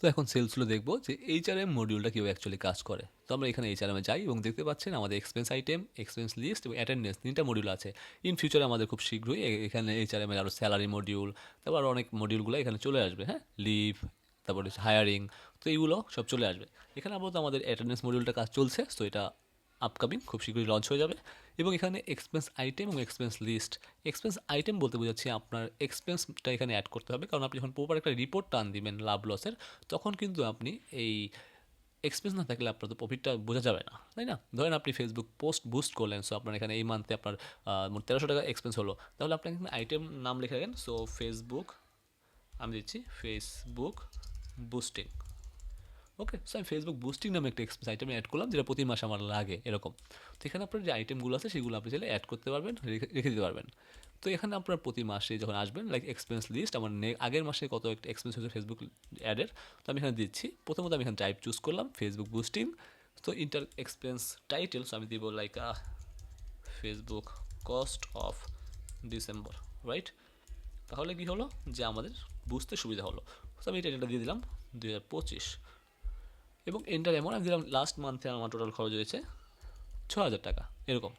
তো এখন সেলসগুলো দেখবো যে এইচআরএম মডিউলটা কীভাবে অ্যাকচুয়ালি কাজ করে। তো আমরা এখানে এইচআরএমে যাই এবং দেখতে পাচ্ছেন আমাদের এক্সপেন্স আইটেম, এক্সপেন্স লিস্ট এবং অ্যাটেন্ডেন্স 3টা মডিউল আছে। ইন ফিউচারে আমাদের খুব শীঘ্রই এখানে এইচআরএমের আরও স্যালারি মডিউল, তারপর আরও অনেক মডিউলগুলো এখানে চলে আসবে, হ্যাঁ, লিভ, তারপরে হায়ারিং, তো এইগুলো সব চলে আসবে। এখানে আপাতত আমাদের অ্যাটেন্ডেন্স মডিউলটা কাজ চলছে, তো এটা আপকামিং খুব শীঘ্রই লঞ্চ হয়ে যাবে। এবং এখানে এক্সপেন্স আইটেম এবং এক্সপেন্স লিস্ট, এক্সপেন্স আইটেম বলতে বোঝাচ্ছি আপনার এক্সপেন্সটা এখানে অ্যাড করতে হবে, কারণ আপনি যখন প্রপার একটা রিপোর্ট টান দিবেন লাভ লসের, তখন কিন্তু আপনি এই এক্সপেন্স না থাকলে আপনার তো প্রফিটটা বোঝা যাবে না, তাই না? ধরেন আপনি ফেসবুক পোস্ট বুস্ট করলেন, সো আপনার এখানে এই মান্থে আপনার মোট 1300 টাকা এক্সপেন্স হলো, তাহলে আপনি এখানে আইটেম নাম লিখে রাখেন, সো ফেসবুক, আমি দিচ্ছি ফেসবুক বুস্টিং। ওকে, সো আমি ফেসবুক বুস্টিং নামে একটা এক্সপেন্স আইটেম অ্যাড করলাম, যেটা প্রতি মাসে আমার লাগে এরকম। তো এখানে আপনার যে আইটেমগুলো আছে সেগুলো আপনি চাইলে অ্যাড করতে পারবেন, রেখে দিতে পারবেন। তো এখানে আপনার প্রতি মাসে যখন আসবেন, লাইক এক্সপেন্স লিস্ট, আমার আগের মাসে কত একটা এক্সপেন্স হয়েছে ফেসবুক অ্যাডের, তো আমি এখানে দিচ্ছি। প্রথমত আমি এখানে টাইপ চুজ করলাম ফেসবুক বুস্টিং, তো ইন্টার এক্সপেন্স টাইটেল, সো আমি দিব like Facebook cost of December, right? তাহলে কি হলো যে আমাদের বুঝতে সুবিধা হলো। তো আমি এটা দিয়ে দিলাম 2025, এবং এন্টার অ্যামাউন্ট আমি দিলাম লাস্ট মান্থে আমার টোটাল খরচ হয়েছে 6000 টাকা এরকম।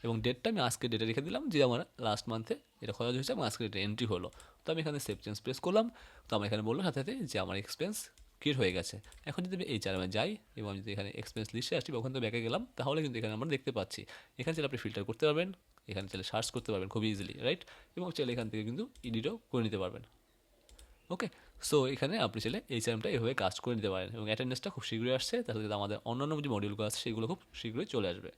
এবং ডেটটা আমি আজকে ডেটে রেখে দিলাম যে আমার লাস্ট মান্থে এটা খরচ হয়েছে এবং আজকে ডেটে এন্ট্রি হলো। তো আমি এখানে সেভ চেঞ্জ প্রেস করলাম, তো আমার এখানে বললো সাথে সাথে যে আমার এক্সপেন্স ক্লিয়ার হয়ে গেছে। এখন যদি আমি এই চারামে যাই এবং আমি যদি এখানে এক্সপেন্স লিস্টে আসি বা ওখান থেকে ব্যাকে গেলাম, তাহলে কিন্তু এখানে আমরা দেখতে পাচ্ছি। এখানে চাইলে আপনি ফিল্টার করতে পারবেন, এখানে চাইলে সার্চ করতে পারবেন খুব ইজিলি, রাইট? এবং চাইলে এখান থেকে কিন্তু এডিটও করে নিতে পারবেন। ওকে, সো এখানে আপনি চাইলে এই চ্যানেলটা এভাবে কাজ করে নিতে পারেন এবং অ্যাটেন্ডেন্সটা খুব শীঘ্রই আসছে, তার সাথে আমাদের অন্যান্য যে মডিউলগুলো আছে সেগুলো খুব শীঘ্রই চলে আসবে।